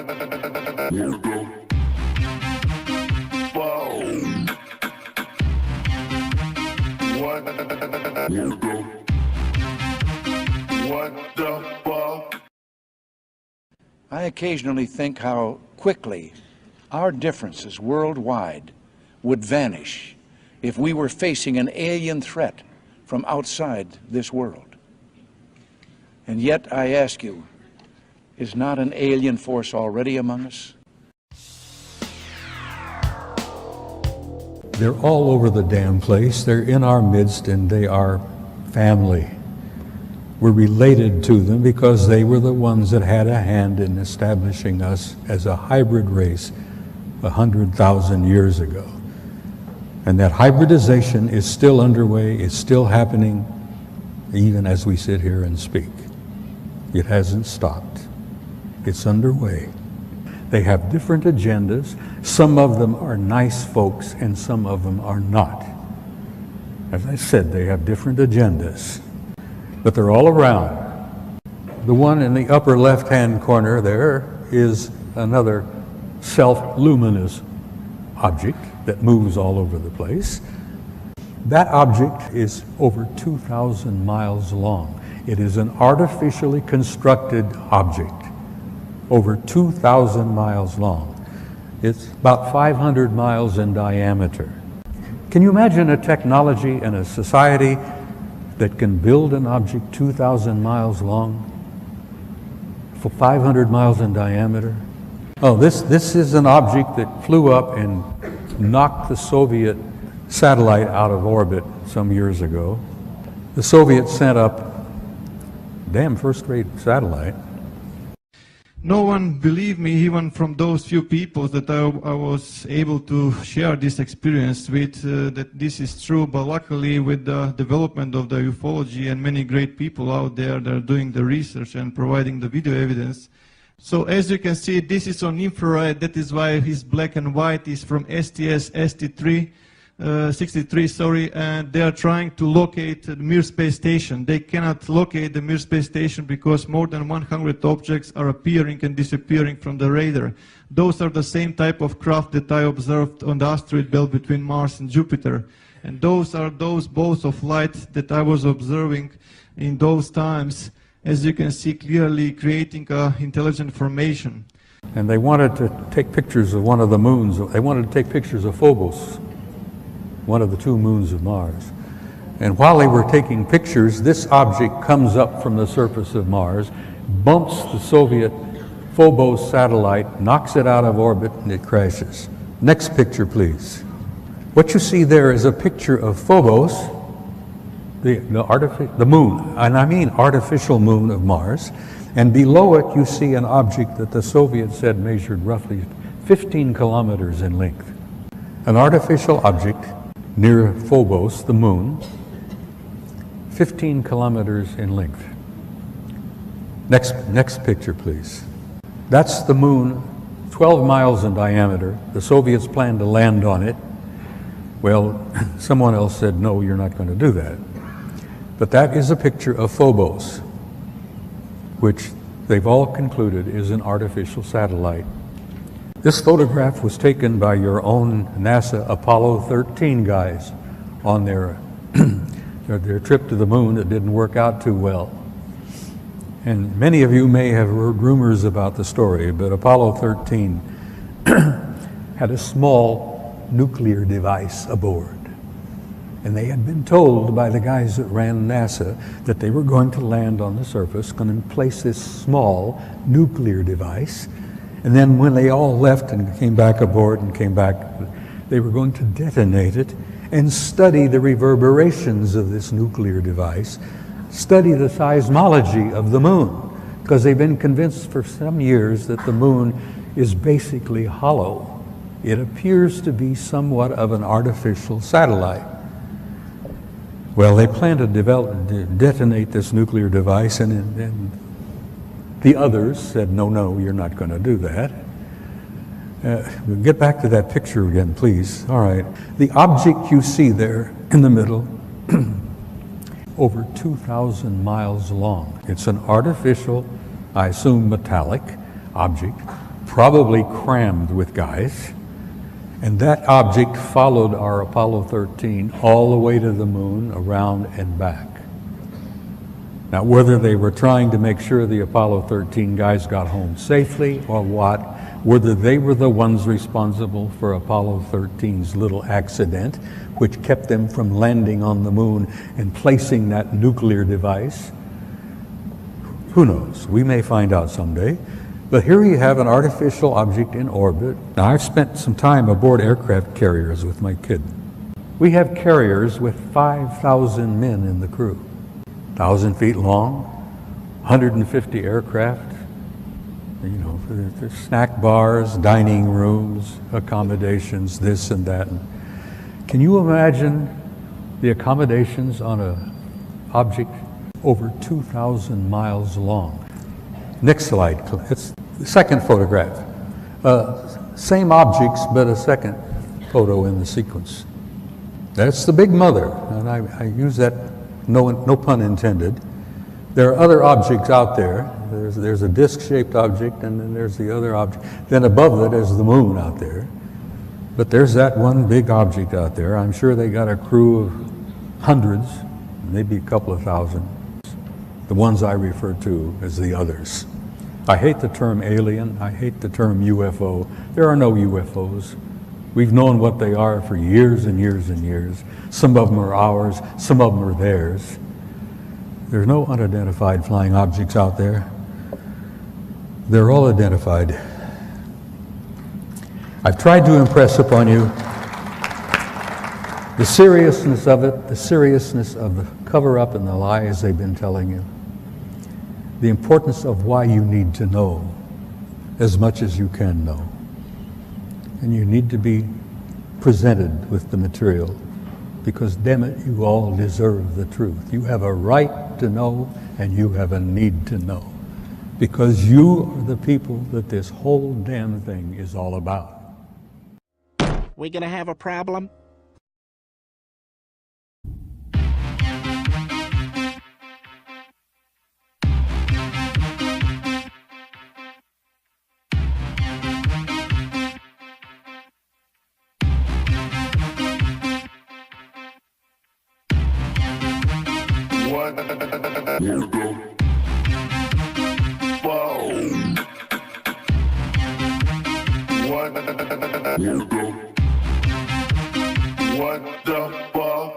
I occasionally think how quickly our differences worldwide would vanish if we were facing an alien threat from outside this world. And yet, I ask you, is not an alien force already among us? They're all over the damn place. They're in our midst, and they are family. We're related to them because they were the ones that had a hand in establishing us as a hybrid race 100,000 years ago. And that hybridization is still underway, it's still happening, even as we sit here and speak. It hasn't stopped. It's underway. They have different agendas. Some of them are nice folks and some of them are not. As I said, they have different agendas, but they're all around. The one in the upper left-hand corner there is another self-luminous object that moves all over the place. That object is over 2,000 miles long. It is an artificially constructed object, over 2,000 miles long. It's about 500 miles in diameter. Can you imagine a technology and a society that can build an object 2,000 miles long for 500 miles in diameter? Oh, this is an object that flew up and knocked the Soviet satellite out of orbit some years ago. The Soviets sent up damn first-rate satellite. No one believed me, even from those few people that I was able to share this experience with, that this is true. But luckily, with the development of the ufology and many great people out there that are doing the research and providing the video evidence. So as you can see, this is on infrared. That is why his black and white is from STS-63. 63, sorry, and they are trying to locate the Mir space station. They cannot locate the Mir space station because more than 100 objects are appearing and disappearing from the radar. Those are the same type of craft that I observed on the asteroid belt between Mars and Jupiter. And those are those balls of light that I was observing in those times, as you can see clearly, creating intelligent formation. And they wanted to take pictures of one of the moons. They wanted to take pictures of Phobos, one of the two moons of Mars. And while they were taking pictures, this object comes up from the surface of Mars, bumps the Soviet Phobos satellite, knocks it out of orbit, and it crashes. Next picture, please. What you see there is a picture of Phobos, the moon, and I mean artificial moon of Mars, and below it you see an object that the Soviets said measured roughly 15 kilometers in length. An artificial object near Phobos, the moon, 15 kilometers in length. Next picture, please. That's the moon, 12 miles in diameter. The Soviets planned to land on it. Well, someone else said, no, you're not going to do that. But that is a picture of Phobos, which they've all concluded is an artificial satellite. This photograph was taken by your own NASA Apollo 13 guys on their trip to the moon. It didn't work out too well. And many of you may have heard rumors about the story, but Apollo 13 had a small nuclear device aboard. And they had been told by the guys that ran NASA that they were going to land on the surface, going to place this small nuclear device. And then when they all left and came back aboard and came back, they were going to detonate it and study the reverberations of this nuclear device, study the seismology of the moon, because they've been convinced for some years that the moon is basically hollow. It appears to be somewhat of an artificial satellite. Well, they plan to detonate this nuclear device, and the others said, no, you're not going to do that. We'll get back to that picture again, please. All right. The object you see there in the middle, over 2,000 miles long. It's an artificial, I assume metallic, object, probably crammed with guys. And that object followed our Apollo 13 all the way to the moon, around and back. Now, whether they were trying to make sure the Apollo 13 guys got home safely or what, whether they were the ones responsible for Apollo 13's little accident, which kept them from landing on the moon and placing that nuclear device, who knows? We may find out someday. But here you have an artificial object in orbit. Now, I've spent some time aboard aircraft carriers with my kid. We have carriers with 5,000 men in the crew, 1,000 feet long, 150 aircraft. You know, there's snack bars, dining rooms, accommodations, this and that. Can you imagine the accommodations on an object over 2,000 miles long? Next slide. It's the second photograph. Same objects, but a second photo in the sequence. That's the big mother, and I use that, no pun intended. There are other objects out there. There's a disc-shaped object, and then there's the other object. Then above it is the moon out there. But there's that one big object out there. I'm sure they got a crew of hundreds, maybe a couple of thousand. The ones I refer to as the others. I hate the term alien. I hate the term UFO. There are no UFOs. We've known what they are for years and years and years. Some of them are ours, some of them are theirs. There's no unidentified flying objects out there. They're all identified. I've tried to impress upon you the seriousness of it, the seriousness of the cover-up and the lies they've been telling you, the importance of why you need to know as much as you can know. And you need to be presented with the material, because damn it, you all deserve the truth. You have a right to know, and you have a need to know, because you are the people that this whole damn thing is all about. We gonna have a problem? What the fuck?